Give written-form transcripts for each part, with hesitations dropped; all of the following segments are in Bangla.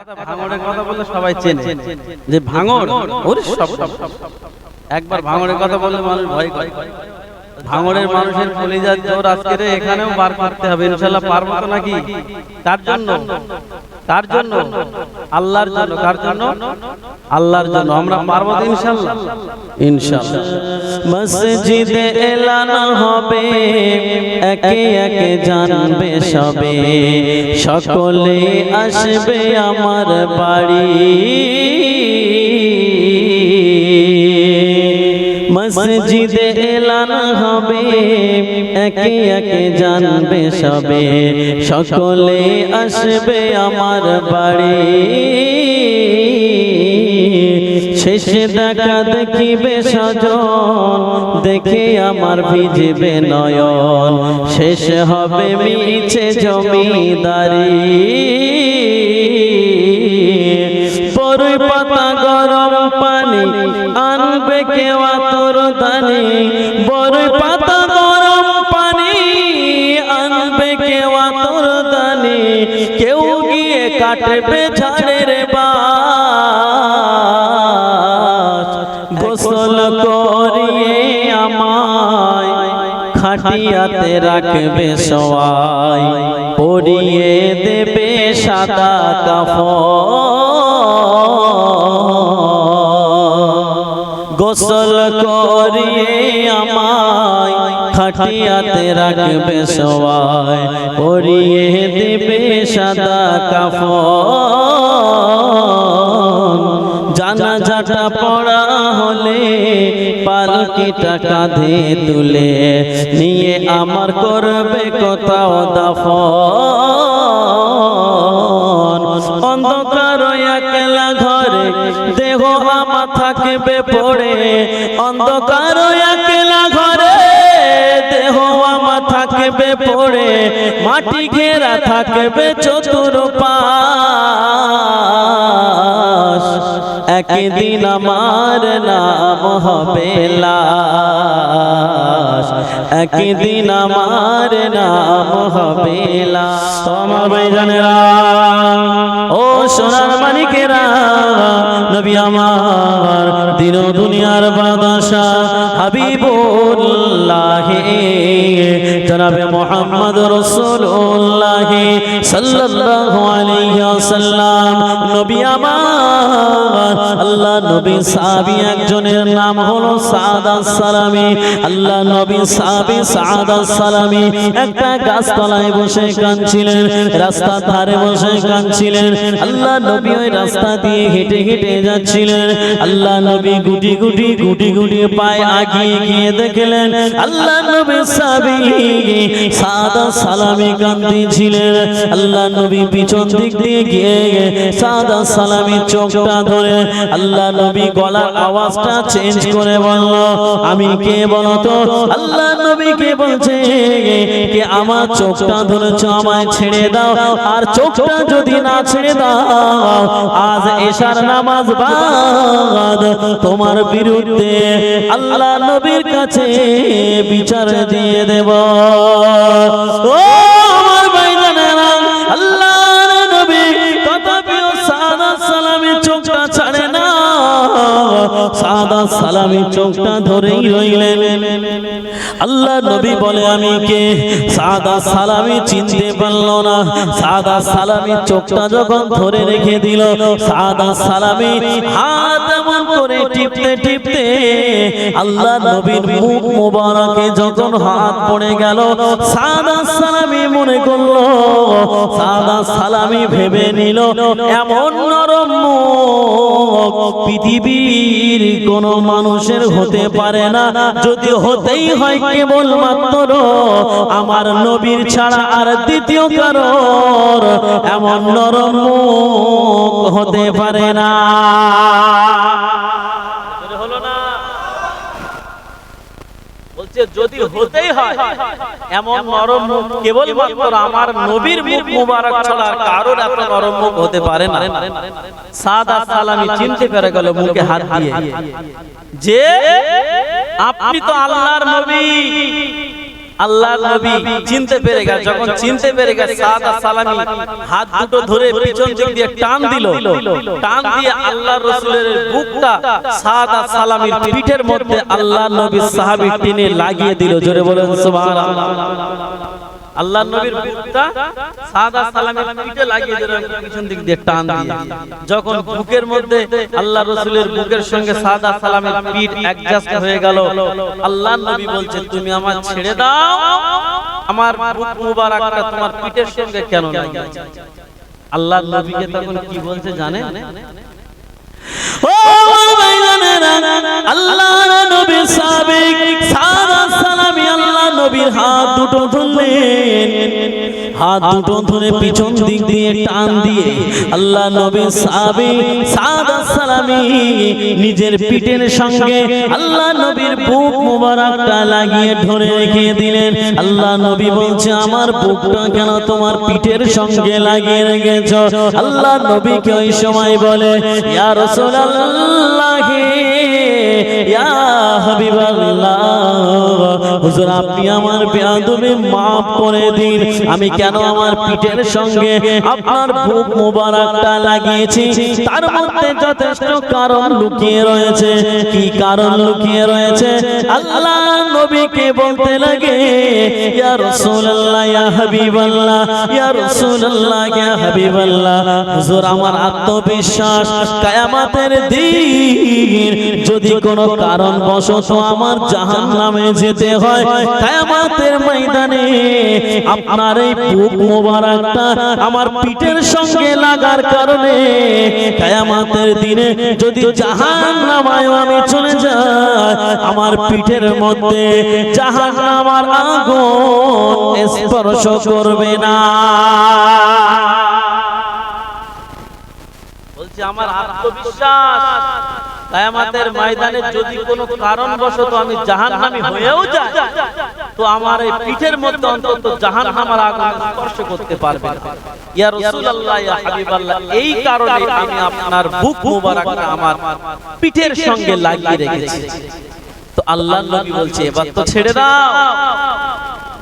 ভাঙড়ের কথা বললে সবাই চেনে যে ভাঙড় ওরে সব একবার ভাঙড়ের কথা বললে মানুষ ভয় করে। ভাঙড়ের মানুষের কলিজার জোর আজকে এখানেও বার করতে হবে, ইনশাআল্লাহ পারবো তো নাকি? তার জন্য আল্লাহর জন্য, কার জন্য? আল্লাহর জন্য আমরা পারবো তো ইনশাআল্লাহ। ইনশাআল্লাহ মসজিদে এলান হবে, একে একে জানবে সবে, সকলে আসবে আমার বাড়ি। মসজিদে এলান হবে, একে একে জানবে সবে, সকলে আসবে আমার বাড়ি। শেষে দেখা দেখিবে সজন, দেখে আমার ভিজবে নয়ন, শেষ হবে মিছে জমিদারি। বরই পাতা গরম পানি আনবে কেউ আতর দানি, বরই পাতা গরম পানি আনবে কেউ আতর দানি, কেউ গিয়ে কাটবে ঝাড়ের বাস। গোসল করিয়ে আমায় খাটিয়াতে রাখবে সবাই, পরিয়ে দেবে সাদা কাফন। গোসল করিয়ে আমায় খাটিয়াতে রাখবে সবাই, পরিয়ে দেবে সাদা কাফন। জানাজাটা পড়া হলে পালকিটা কাঁধে তুলে নিয়ে আমার করবে কোথাও দাফন। অন্ধকার একলা ঘরে দেহ আমার থাকবে পড়ে, অন্ধকার একলা ঘরে দেহ আমার থাকবে পড়ে, মাটি ঘেরা থাকবে চতুর্পাশ। একদিন আমার নাম হবে লাশ, একদিন আমার নাম হবে লাশ। তোমার ভাইজানেরা, ও সোনার মানিকেরা, নবী আমার দিন দুনিয়ার বাদশাহ হাবিবুল্লাহ জনাবে মুহাম্মদ রাসূলুল্লাহ সাল্লাল্লাহু আলাইহি ওয়াসাল্লাম নবী আমার। আল্লাহ নবী সাহাবী একজনের নাম হলো সাদ আস-সালামী। আল্লাহ নবী সাহাবী সাদ আস-সালামী একটা গাছতলায় বসে কাঁদছিলেন, রাস্তার ধারে বসে কাঁদছিলেন। আল্লাহ নবী ওই রাস্তা দিয়ে হেঁটে হেঁটে যাচ্ছিলেন। আল্লাহ নবী গুটি গুটি পায়ে আগিয়ে গিয়ে দেখলেন আল্লাহ নবী সাহাবী সাদ আস-সালামী কাঁদছিলেন। আল্লাহ নবী পিছন দিক দিয়ে গিয়ে সাদ আস-সালামী চোখটা ধরে আল্লাহ নবী গলার আওয়াজটা চেঞ্জ করে বলল, আমি কে বলো তো? আল্লাহ নবীকে বলছে, কে আমার চোখটা ধরেছো, আমায় ছেড়ে দাও। আর চোখটা যদি না ছেড়ে দাও, আজ এশার নামাজ বাদ তোমার বিরুদ্ধে আল্লাহ নবীর কাছে বিচার দিয়ে দেব। ও আমার ভাইজানেরা, আল্লাহর নবী তথাপিও সাদ আস-সালামী চোখটা ছাড়ে না। সাদ আস-সালামী চোখটা ধরেই রইলেন। আল্লাহ নবী বলে, আমি কে? সাদ আস-সালামী চিনতে পারল না। সাদ আস-সালামী চোখটা যখন ধরে রেখে দিল, সাদ আস-সালামী হাত এমন করে টিপতে টিপতে আল্লাহ নবীর মুখ মোবারকে যখন হাত পড়ে গেল, সাদ আস-সালামী মনে করলো, সাদ আস-সালামী ভেবে নিল এমন নরম মুখ পৃথিবীর কোন মানুষের হতে পারে না। যদি হতেই হয় কেবলমাত্র আমার নবীর ছাড়া আর দ্বিতীয় কারোর এমন নরম মুখ হতে পারে না। হলো না? বলছে যদি হতেই হয় এমন নরম মুখ কেবলমাত্র আমার নবীর মুখ মুবারক ছাড়া কারোর এত নরম মুখ হতে পারে না। সাদ আস-সালামী চিনতে পেরে গেল মুখে হাত দিয়ে যে আপনি তো আল্লাহর নবী, আল্লাহ নবী চিনতে পেরে গেছে। যখন চিনতে পেরে গেছে, সাদ আর সালামি হাত দুটো ধরে পিছন দিক দিয়ে টান দিল। টান দিয়ে আল্লাহ রাসূলের বুকটা সাদ আর সালামির পিঠের মধ্যে আল্লাহ নবী সাহাবী টেনে লাগিয়ে দিল। জোরে বলেন সুবহানাল্লাহ। আল্লাহ নবীর বুকটা সাদ আর সালামির পিঠে লাগিয়ে দিল পিছন দিক দিয়ে টান দিয়ে। যখন বুকের মধ্যে আল্লাহ রাসূলের বুকের সঙ্গে সাদ আর সালামির পিঠ অ্যাডজাস্ট হয়ে গেল, আল্লাহ নবী বলছে, তুমি আমার ছেড়ে দাও, আমার বুক মুবারকটা তোমার পিঠের সঙ্গে কেন লাগিয়েছে? আল্লাহ নবীকে তখন কি বলছে জানেন? ও ভাইজানেরা, আল্লাহর নবী সাবিক সাদ আর সালামি আল্লাহ নবীর হাত দুটো ধরলেন। হাত দুটো ধরে পিছন দিক দিয়ে টান দিয়ে আল্লাহ নবী সাবিক সাদ আর সালামি নিজের পিঠের সঙ্গে আল্লাহ নবীর বুক মুবারকটা লাগিয়ে ধরে রেখে দিলেন। আল্লাহ নবী বলছে, আমার বুকটা কেন তোমার পিঠের সঙ্গে লাগিয়ে রেখেছ? আল্লাহ নবীকে ওই সময় বলে, ইয়া রাসূলুল্লাহ, ইয়া হাবিবাল্লাহ, হুজুর আপনি আমার বেয়াদবি maaf করে দিন। আমি কেন আমার পিঠের সঙ্গে আপনার বুক মুবারকটা লাগিয়েছি, তার মধ্যে যথেষ্ট কারণ লুকিয়ে রয়েছে। কি কারণ লুকিয়ে রয়েছে? আল্লাহ নবীকে বলতে লাগে, ইয়া রাসূলুল্লাহ, ইয়া হাবিবাল্লাহ, ইয়া রাসূলুল্লাহ, ইয়া হাবিবাল্লাহ, হুজুর আমার আত্মবিশ্বাস কিয়ামতের দিন যদি কোনো কারণবশত আমার জাহান্নামে যেতে হয়, কিয়ামতের ময়দানে আপনার এই বুক মোবারকটা আমার পিঠের সঙ্গে লাগার কারণে কিয়ামতের দিনে যদি জাহান্নামে আমি চলে যাই, আমার পিঠের মধ্যে জাহান্নামের আগুন স্পর্শ করবে না। বলছে আমার আত্মবিশ্বাস কিয়ামতের ময়দানে যদি কোনো কারণবশত আমি জাহান্নামী হয়েও যাই, তো আমার এই পিঠের মধ্যে অন্তত জাহান্নামের আগুন স্পর্শ করতে পারবে না। ইয়া রাসূলুল্লাহ, ইয়া হাবিবাল্লাহ, এই কারণে আমি আপনার বুক মুবারকটা আমার পিঠের সঙ্গে লাগিয়ে রেখেছি। তো আল্লাহ নবী বলছে, এবার তো ছেড়ে দাও।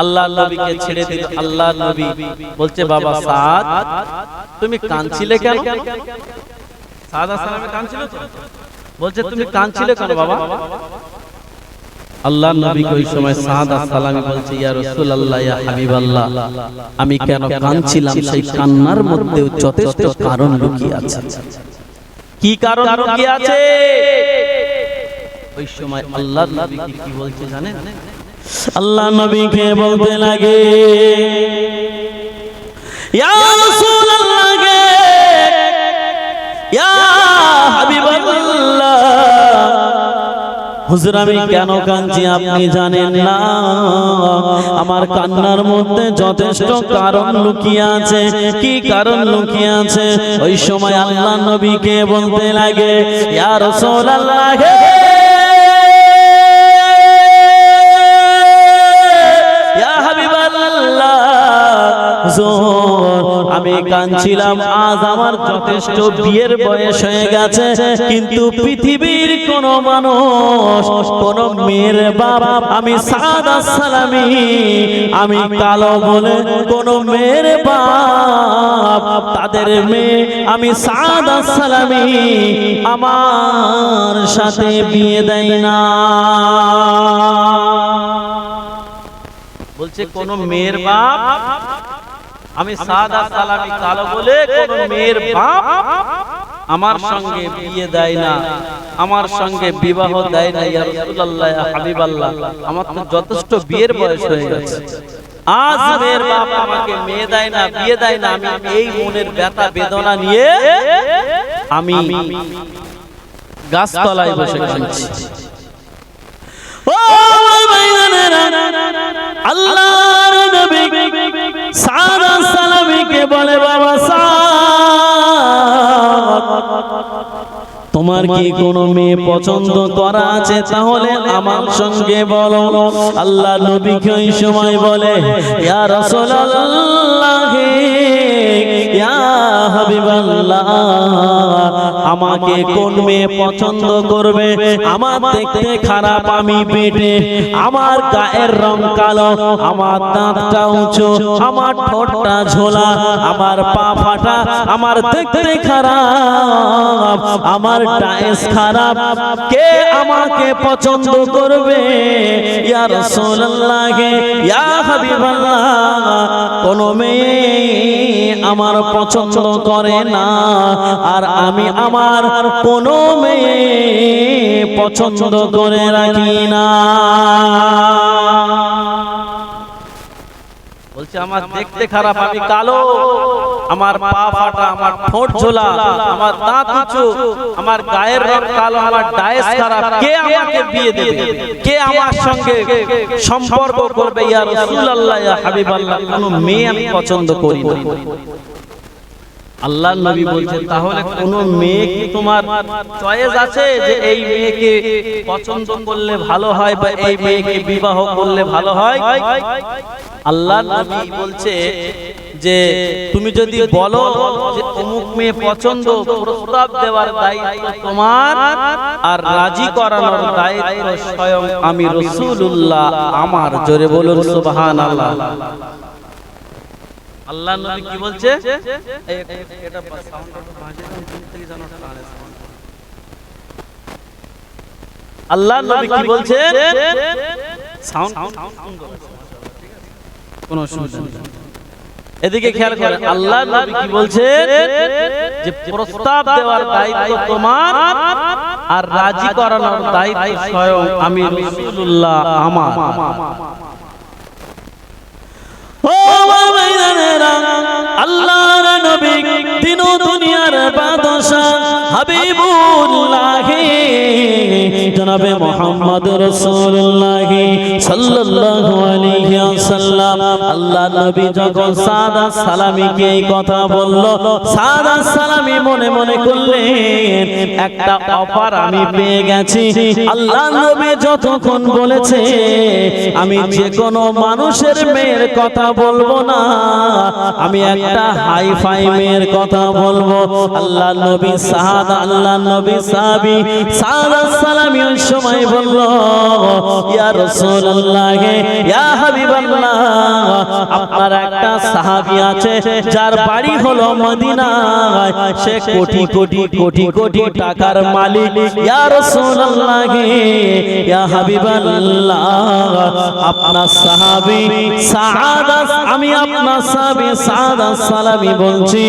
আল্লাহ নবীকে ছেড়ে দিল। আল্লাহ নবী বলছে, বাবা সাদ, তুমি কাঁদছিলে কেন? সাদ আর সালামে কাঁদছিল তো? বলছে, তুমি কাঁদছিলে কেন বাবা? আল্লাহ নবী ওই সময় সাদ আর সালামে বলছে, ইয়া রাসূলুল্লাহ, ইয়া হাবিবাল্লাহ, আমি কেন কাঁদছিলাম সেই কান্নার মধ্যেও যথেষ্ট কারণ লুকিয়ে আছে। কি কারণ লুকিয়ে আছে? ওই সময় আল্লাহ নবীকে কি বলছে জানেন? আল্লাহ নবীকে বলতে লাগে, ইয়া রাসূলুল্লাহ, ইয়া হাবিবাল্লাহ, হুজুর আমি কেন কাঁদছি আপনি জানেন না? আমার কান্নার মধ্যে যথেষ্ট কারণ লুকিয়ে আছে। কি কারণ লুকিয়ে আছে? ওই সময় আল্লাহ নবীকে বলতে লাগে, ইয়া রাসূলুল্লাহ, আমি কাঁদছিলাম, আজ আমার যথেষ্ট বিয়ের বয়স হয়ে গেছে, কিন্তু পৃথিবীর কোন মানুষ, কোন মেয়ের বাবা, আমি সাদ আর সালামি, আমি কালো বলে কোন মেয়ের বাপ তাদের মেয়ে আমি সাদ আর সালামি আমার সাথে বিয়ে দেয় না। বলছে কোন মেয়ের বাপ আমি সাদ আর সালামি কালো বলে কোন মেয়ের বাপ আমার সঙ্গে বিয়ে দেয় না, আমার সঙ্গে বিবাহ দেয় না। ইয়া রাসূলুল্লাহ, ইয়া হাবিবাল্লাহ, আমার তো যথেষ্ট বিয়ের বয়স হয়ে গেছে, আজ মেয়ের বাপ আমাকে মেয়ে দেয় না, বিয়ে দেয় না। আমি এই মনের ব্যথা বেদনা নিয়ে আমি গাছতলায় বসে কাঁদছি। আল্লাহর নবী সাদ আর সালামীকে বলে, বাবা সাদ, তোমার কি কোনো মেয়ে পছন্দ করা আছে? তাহলে আমার সঙ্গে বলো। আল্লাহ নবীকে ওই সময় বলে, ইয়া রাসূলুল্লাহ, ইয়া হাবিবাল্লাহ আমাকে কোন মেয়ে পছন্দ করবে? আমার দেখতে খারাপ, আমি বেটে, আমার গায়ের রং কালো, আমার দাঁতটা উঁচু, আমার ঠোঁটটা ঝোলা, আমার পা ফাটা, আমার দেখতে খারাপ, আমার ডায়েস খারাপ, কে আমাকে পছন্দ করবে? ইয়া রাসূলুল্লাহ, ইয়া হাবিবাল্লাহ, কোন মেয়ে আমার পছন্দ করে না, আর আমি আমার কোন মেয়ে পছন্দ করে রাখি না। বলছে আমার দেখতে খারাপ, আমি কালো, আমার পা ফাটা, আমার ঠোঁট ঝোলা, আমার দাঁত উঁচু, আমার গায়ের রং কালো, আমার ডায়েস খারাপ, কে আমাকে বিয়ে দেবে? কে আমার সঙ্গে সম্পর্ক করবে? ইয়া রাসূলুল্লাহ, ইয়া হাবিবাল্লাহ, কোন মেয়ে আমি পছন্দ করি না। আল্লাহর নবী বলছেন তাহলে কোন মেয়ে কি তোমার চয়েস আছে যে এই মেয়েকে পছন্দ করলে ভালো হয় বা এই মেয়েকে বিবাহ করলে ভালো হয়? আল্লাহর নবী বলছে যে তুমি যদি বলো যে অমুক মেয়ে পছন্দ, প্রস্তাব দেওয়ার দায়িত্ব তোমার, আর রাজি করানোর দায়িত্ব স্বয়ং আমি রাসূলুল্লাহ আমার। জোরে বলুন সুবহানাল্লাহ। আল্লাহ নবী কি বলছে? এটা সাউন্ড বাজে থেকে জানো কানে সাউন্ড। আল্লাহ নবী কি বলছে? সাউন্ড কোন অসুবিধা নেই, এদিকে খেয়াল করেন। আল্লাহ নবী কি বলছে? যে প্রস্তাব দেওয়ার দায়িত্ব তোমার, আর রাজি করানোর দায়িত্ব স্বয়ং আমি রাসূলুল্লাহ আমার। ও ভাইরা, আল্লাহর নবী দিন ও দুনিয়ার বাদশা হাবিবুল্লাহ জনাবে মুহাম্মদ রাসূলুল্লাহ সাল্লাল্লাহু আলাইহি ওয়াসাল্লাম, আল্লাহর নবী যখন সাদা সালামীকে এই কথা বলল, সাদা সালামী মনে মনে করলেন একটা অফার আমি পেয়ে গেছি। আল্লাহর নবী যতক্ষণ বলেছে আমি যে কোনো মানুষের মেয়ের কথা বলবো না, আমি একটা হাই ফাই মেয়ের কথা বলবো। আল্লাহ নবী সাহাদা, আল্লাহ নবী সাহাবী সাদা সালামী ওই সময় বলল, ইয়া রাসূলুল্লাহ, ইয়া হাবিবাল্লাহ, আপনার একটা সাহাবী আছে যার বাড়ি হলো মদিনায়, সে কোটি কোটি কোটি কোটি টাকার মালিক। ইয়া রাসূলুল্লাহ, ইয়া হাবিবাল্লাহ, আপনার সাহাবী সাদা, আমি আপনার সাহাবী সাদা সালামী বলছি,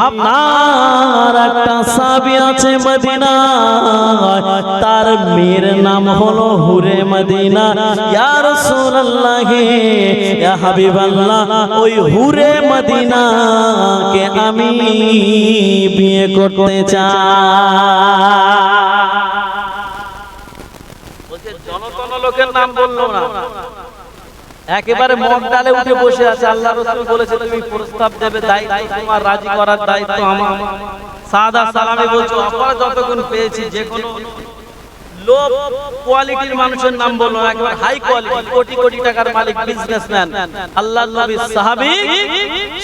আপনার একটা সাহাবী আছে মদিনায়, তার মেয়ের নাম হলো হুরে মদিনা। ইয়া রাসূলুল্লাহ, ইয়া হাবিবাল্লাহ, ওই হুরে মদিনাকে আমি বিয়ে করতে চাই। বলছে জনগণ লোকের নাম বললো না, একেবারে মগ ডালে উঠে বসে আছে। আল্লাহ রাসূল বলেছে তুমি প্রস্তাব দেবে, দায়িত্ব তোমার, রাজি করার দায়িত্ব আমার। সাদা সালামী বলছো অপর যতক্ষণ পেয়েছি যে কোনো লো কোয়ালিটির মানুষের নাম বললো, একেবারে হাই কোয়ালিটি, কোটি কোটি টাকার মালিক, বিজনেসম্যান। আল্লাহর নবী সাহাবী,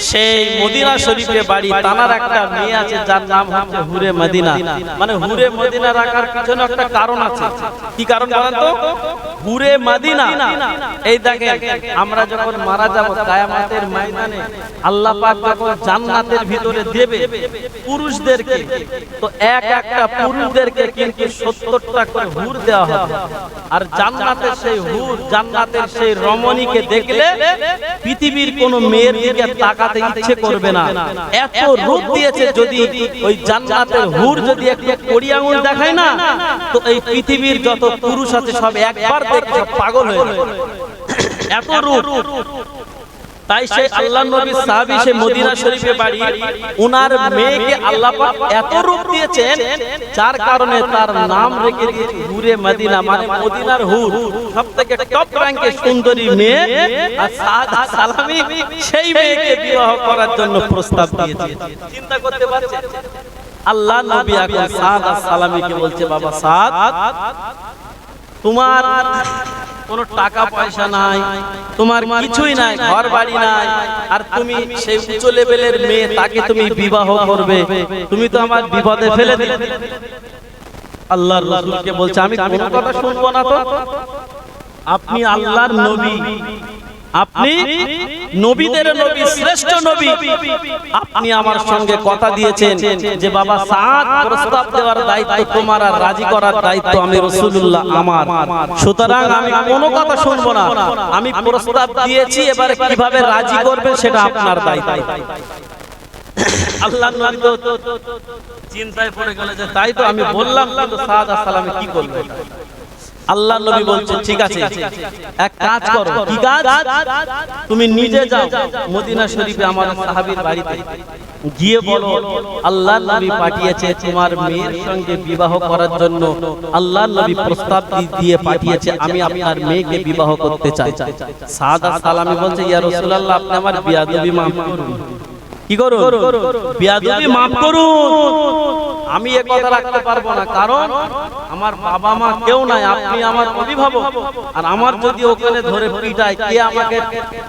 সেই মদিনা শরীফে বাড়ি, তানার একটা মেয়ে আছে যার নাম হচ্ছে হুরে মদিনা। মানে হুরে মদিনা রাখার পিছনে একটা কারণ আছে। কি কারণ বলেন তো? হুরে মদিনা, এই দেখেন আমরা যখন মারা যাব কিয়ামতের ময়দানে আল্লাহ পাক যখন জান্নাতের ভিতরে দেবে পুরুষদেরকে, তো এক একটা পুরুষদেরকে কিন্তু 70টা করে হুর দেওয়া হবে। আর জান্নাতের সেই হুর, জান্নাতের সেই রমণীকে দেখলে পৃথিবীর কোন মেয়ের দিকে তাকাতে ইচ্ছে করবে না, এত রূপ দিয়েছে। যদি ওই জান্নাতের হুর যদি একটু কড়ি আঙুল দেখায় না, তো এই পৃথিবীর যত পুরুষ আছে সব একবার দেখে সব পাগল হয়ে যাবে, এত রূপ। তাই সেই আল্লাহর নবী সাহাবী, সে মদিনা শরীফে বাড়ি, ওনার মেয়েকে আল্লাহ পাক এত রূপ দিয়েছেন, যার কারণে তার নাম রেখে দিয়েছে হুরে মদিনা, মানে মদিনার হুর, সবথেকে টপ র্যাঙ্কের সুন্দরী মেয়ে। আর সাদা সালামী সেই মেয়েকে বিবাহ করার জন্য প্রস্তাব দিয়েছে। চিন্তা করতে পারছেন? আল্লাহ নবী এখন সাদা সালামীকে বলছে, বাবা সাদ, তোমার কোনো টাকা পয়সা নাই, তোমার কিছুই নাই, ঘর বাড়ি নাই, আর তুমি সেই উচ্চ লেভেলের মেয়ে, তাকে তুমি বিবাহ করবে, তুমি তো আমার বিপদে ফেলে দিলে। আল্লাহর রাসূলকে বলছে আমি কোনো কথা শুনবো না। তো আপনি আল্লাহর নবী, আপনি নবীদের নবী, শ্রেষ্ঠ নবী, আপনি আমার সঙ্গে কথা দিয়েছেন যে বাবা সাদ প্রস্তাব দেওয়ার দায়িত্ব তোমার, আর রাজি করার দায়িত্ব আমি রাসূলুল্লাহ আমার। সুতরাং আমি কোনো কথা শুনবো না, আমি প্রস্তাব দিয়েছি, এবারে কিভাবে রাজি করবে সেটা আপনার দায়িত্ব। আল্লাহর নবী তো চিন্তায় পড়ে গেল যে তাই তো আমি বললাম, কিন্তু সাদ আলাইহিস সালাম কি করবে? আল্লাহ নবী বলছেন ঠিক আছে, এক কাজ করো। কি কাজ? তুমি নিজে যাও মদিনা শরীফে আমার সাহাবীর বাড়িতে গিয়ে বলো আল্লাহ নবী পাঠিয়েছে তোমার মেয়ের সঙ্গে বিবাহ করার জন্য, আল্লাহ নবী প্রস্তাব দিয়ে পাঠিয়েছে, আমি আপনার মেয়েকে বিবাহ করতে চাই। সাদ আলাইহিস সালাম বলছে ইয়া রাসূলুল্লাহ, আপনি আমার বিয়াদবি মাফ করুন। কি করুন? বিয়াদবি মাফ করুন। আমি এ কথা রাখতে পারবো না, কারণ আমার বাবা মা কেউ নাই, আপনি আমার অভিভাবক, আর আমার যদি ওখানে ধরে পিটায়, কে আমাকে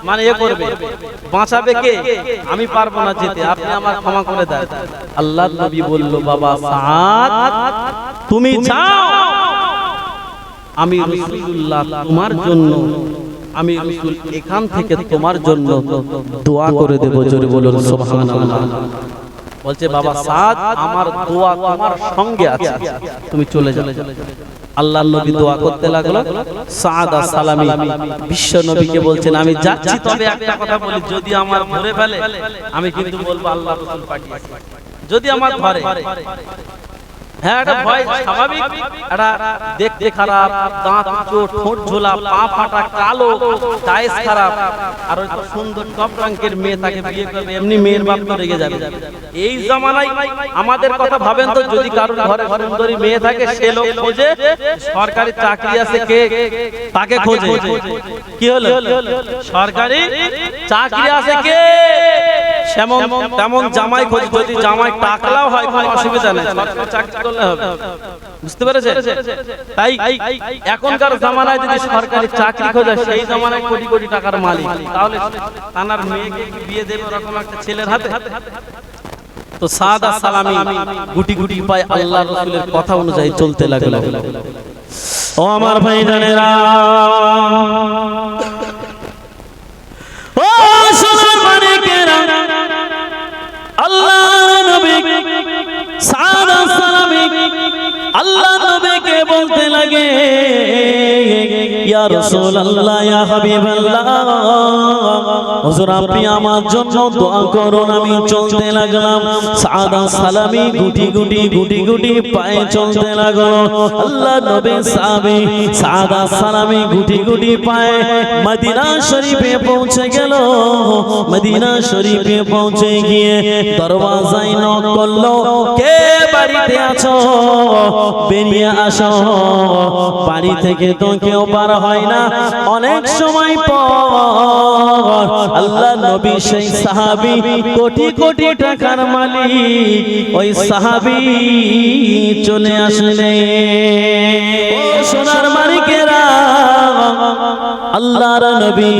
মানে এ করবে, বাঁচাবে কে? আমি পারবো না যেতে, আপনি আমার ক্ষমা করে দেন। আল্লাহর নবী বলল বাবা সাদ, তুমি যাও, আমি রাসূলুল্লাহ তোমার জন্য, আমি রাসূল এখান থেকে তোমার জন্য দোয়া করে দেব। জোরে বলুন সুবহানাল্লাহ। বলছে বাবা সাদ, আমার দোয়া তোমার সঙ্গে আছে, তুমি চলে যাও। আল্লাহর নবী দোয়া করতে লাগলো। সাদ আলাইহিস সালাম বিশ্ব নবীকে বলছেন আমি যাচ্ছি, তবে একটা কথা বলি, যদি আমার ধরে ফেলে আমি কিন্তু বলবো আল্লাহর রাসূল পাঠিয়েছে। যদি আমার ধরে, হ্যাঁ এটা ভয় স্বাভাবিক, এটা দেখতে খারাপ, দাঁত চোট, ঠোঁট ঝোলা, পা ফাটা, কালো, টাইস খারাপ, আর ওই সুন্দর টপ রঙের মেয়ে তাকে বিয়ে করবে, এমনি মেয়ের বাপ তো রেগে যাবে। এই জামানায় আমাদের কথা ভাবেন তো, যদি কারোর ঘরে সুন্দরী মেয়ে থাকে, সে লোক খোঁজে, সরকারি চাকরি আছে কে তাকে খোঁজে। কি হলো? সরকারি চাকরি আছে কে তেমন জামাই খোঁজে। যদি জামাই টাকলাও হয় কোনো অসুবিধা নেই, সরকারি চাকরি করলে হবে। বুঝতে পেরেছেন? তাই এখনকার জামানায় যদি সরকারি চাকরি খোঁজে, সেই জামানায় কোটি কোটি টাকার মালিক, তাহলে তানার মেয়েকে বিয়ে দেবে ওরকম একটা ছেলের হাতে? তো সাদ আলাইহিস সালাম গুটি গুটি পায় আল্লাহর রাসূলের কথা অনুযায়ী চলতে লাগলো। ও আমার ভাইজানেরা, ও সোনার মানিকেরা, আল্লাহর নবী সাদ আলাইহিস সালাম আল্লাহর নবীকে বলতে লাগে ইয়া রাসূলুল্লাহ, ইয়া হাবিবাল্লাহ, হুজুর আপনি আমার জন্য দোয়া করুন। আমি চলতে লাগলাম, সাদ আলাইহিস সালাম গুটি গুটি পায়ে চলতে লাগলো। আল্লাহর নবী সাহাবী সাদ আলাইহিস সালাম গুটি পায়ে মদিনা শরীফে পৌঁছে গেল। মদিনা শরীফে পৌঁছে গিয়ে দরওয়াজায় নক করলো, কে বাড়িতে আছো? বেরিয়ে আসো। বাড়ি থেকে তো কেউ বার হয় না। অনেক সময় পর আল্লাহর নবী সেই সাহাবী, কোটি কোটি টাকার মালিক, ওই সাহাবী চলে আসলেন। ও সোনার মালিকেরা, আল্লাহর নবী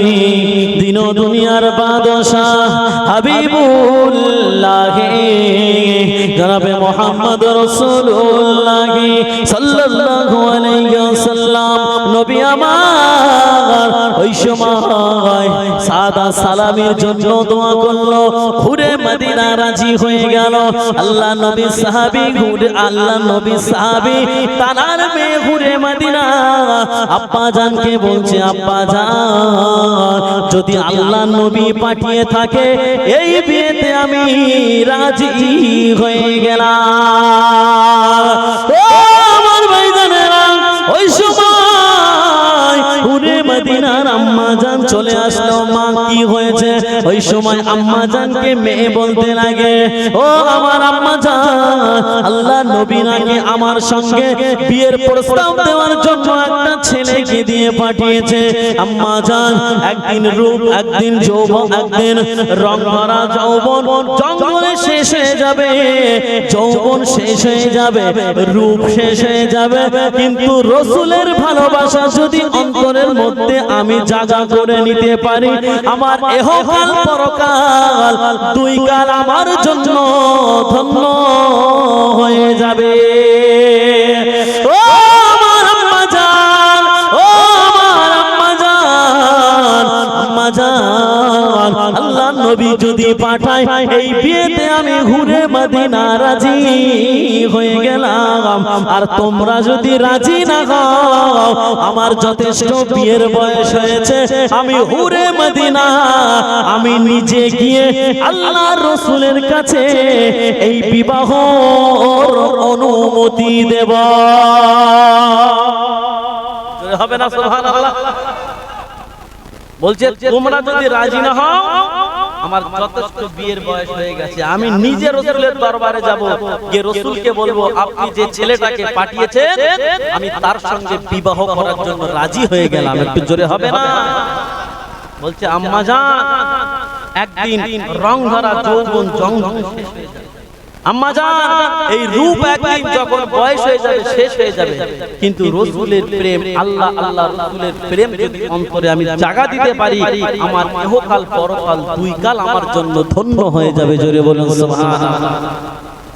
দিন ও দুনিয়ার বাদশাহ হাবিবুল্লাহ জনাবে মুহাম্মদ রাসূলুল্লাহ সাল্লাল্লাহু আলাইহি ওয়াসাল্লাম নবী আমার ওই সময় সাদ আলাইহিস সালামের জন্য দোয়া করলো। ঘুরে মদিনা রাজি হয়ে গেল। আল্লাহ নবী সাহাবী তানার মেয়ে ঘুরে মদিনা আব্বা জানকে বলছে, আব্বা জান, যদি আল্লাহ নবী পাঠিয়ে থাকে এই বিয়েতে আমি রাজি হয়ে গেলাম। ও আমার ভাইজানেরা, ওই সময় ঘুরে মদিনার আম্মা জান চলে আসলো। মা কি হয়েছে? ওই সময় আম্মা জানকে মেয়ে বলতে লাগে, ও আমার আম্মা জান, আল্লাহ নবী নাকি আমার সঙ্গে বিয়ের প্রস্তাব দেওয়ার জন্য একটা ছেলেকে দিয়ে পাঠিয়েছে। আম্মা জান, একদিন রূপ, একদিন যৌবন, একদিন রং ভরা যৌবন, জঙ্গলে সে শেষ হয়ে যাবে, যৌবন শেষ হয়ে যাবে, রূপ শেষ হয়ে যাবে, কিন্তু রসুলের ভালোবাসা যদি অন্তরের মধ্যে আমি জাগা করে নিতে পারি, আমার এহকাল পরকাল দুই কাল আমার জন্য ধন্য হয়ে যাবে। ও আমার আম্মা জান, ও আমার আম্মা জান, আম্মা জান, আল্লাহ নবী যদি পাঠায় এই বিয়েতে আমি ঘুরে মদিনা রাজি হয়ে গেলাম, আর তোমরা যদি রাজি না হও, আমার যথেষ্ট বিয়ের বয়স হয়েছে, আমি হুরে মদিনা আমি নিজে গিয়ে আল্লাহ রসুলের কাছে এই বিবাহর অনুমতি দেব। হবে না? সুবহানাল্লাহ। বলছে তোমরা যদি রাজি না হও, আমার যথেষ্ট বিয়ের বয়স হয়ে গেছে, আমি নিজে রাসূলের দরবারে যাব, গিয়ে রাসূলকে বলবো আপনি যে ছেলেটাকে পাঠিয়েছেন আমি তার সঙ্গে বিবাহ করার জন্য রাজি হয়ে গেলাম। একটু জোরে হবে না? বলছে আম্মা জান, একদিন রং ধরা যৌবন জং শেষ হয়ে যাবে। আম্মা জান, এই রূপ একদিন যখন বয়স হয়ে যাবে শেষ হয়ে যাবে, কিন্তু রাসূলের প্রেম, আল্লাহ আল্লাহ রাসূলের প্রেম যদি অন্তরে আমি জাগা দিতে পারি, আমার ইহকাল পরকাল দুই কাল আমার জন্য ধন্য হয়ে যাবে। জোরে বলুন সুবহানাল্লাহ।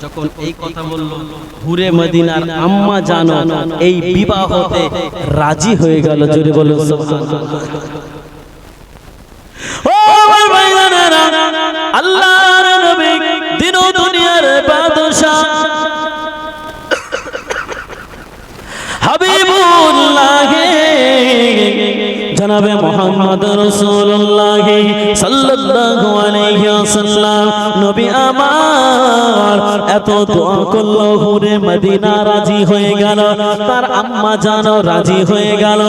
যখন এই কথা বলল, হুরে মদিনার আম্মা জান এই বিবাহতে রাজি হয়ে গেল। জোরে বলুন সুবহানাল্লাহ। ও আমার ভাইজানেরা, আল্লাহর নবী দিন ও দুনিয়ার বাদশা হাবিবুল্লাহ জনাবে মুহাম্মদ রাসূলুল্লাহ সাল্লাল্লাহু আলাইহি ওয়াসাল্লাম নবী আমার এত দোয়া করলো, হুরে মদিনা রাজি হয়ে গেল, তার আম্মা জানও রাজি হয়ে গেল।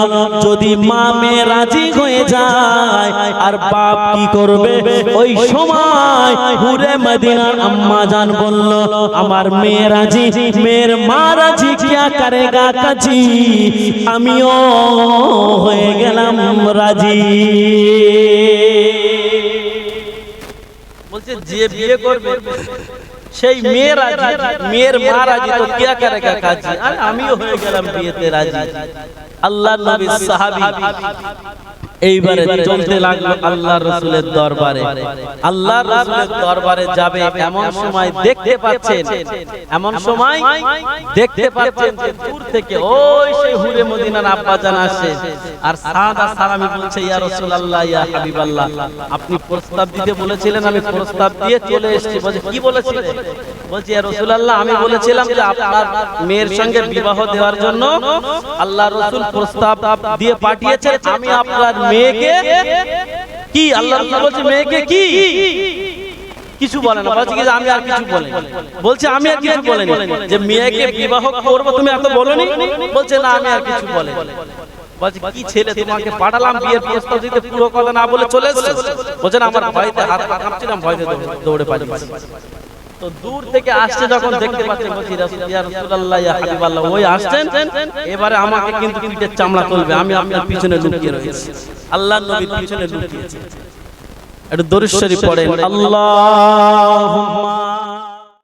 যদি মা মেয়ে রাজি হয়ে যায় আর বাপ কি করবে? ওই সময় হুরে মদিনার আম্মা জান বলল, আমার মেয়ে রাজি, মেয়ের মা রাজি, কিয়া করেগা কাজী, আমিও হয়ে গেলাম রাজি। বলছে যে বিয়ে করবে সেই মেয়ে রাজি, মেয়ের মা রাজি, তো কিয়া করেগা কাজী, আরে আমিও হয়ে গেলাম বিয়েতে রাজি। আল্লাহর নবী সাহাবী এইবারে চলতে লাগলো আল্লাহর রাসূলের দরবারে। আল্লাহর রাসূলের দরবারে যাবে এমন সময় দেখতে পাচ্ছেন, এমন সময় দেখতে পাচ্ছেন যে দূর থেকে ওই সেই হুরে মদিনার আব্বা জান আসে, আর সাদা সালামি বলছে, ইয়া রাসূলুল্লাহ, ইয়া হাবিবাল্লাহ, আপনি প্রস্তাব দিতে বলেছিলেন, আমি প্রস্তাব দিয়ে চলে এসেছি। বলছে কি বলেছিলেন? বলছে ইয়া রাসূলুল্লাহ, আমি বলেছিলাম যে আপনার মেয়ের সঙ্গে বিবাহ দেওয়ার জন্য আল্লাহর রাসূল প্রস্তাব দিয়ে পাঠিয়েছেন, আমি আপনার মেয়েকে কি, আল্লাহ রাসূল বলছে মেয়েকে কি, কিছু বলে না। বলছে কি আমি আর কিছু বলি, বলছে আমি আর কিছু বলিনি, যে মেয়েকে বিবাহ করব তুমি এত বলনি? বলছে না, আমি আর কিছু বলি। বলছে কি ছেলে, তোমাকে পাঠালাম বিয়ের প্রস্তাব দিতে, পুরো কথা না বলে চলে এসেছো? বলছে না, আমার ভয়তে হাত কাঁপছিলাম, ভয়তে দৌড়ে পালিয়েছি। তো দূর থেকে আসছে যখন দেখতে পাচ্ছেন, বলছি ইয়া রাসূলুল্লাহ, ইয়া হাবিবাল্লাহ, ওই আসছেন, এবারে আমাকে কিন্তু পিঠের চামড়া তুলবে, আমি আপনার পিছনে লুকিয়ে রয়েছি। আল্লাহর নবীর পিছনে লুকিয়েছে। একটু দরুদ শরীফ পড়েন, আল্লাহুম্মা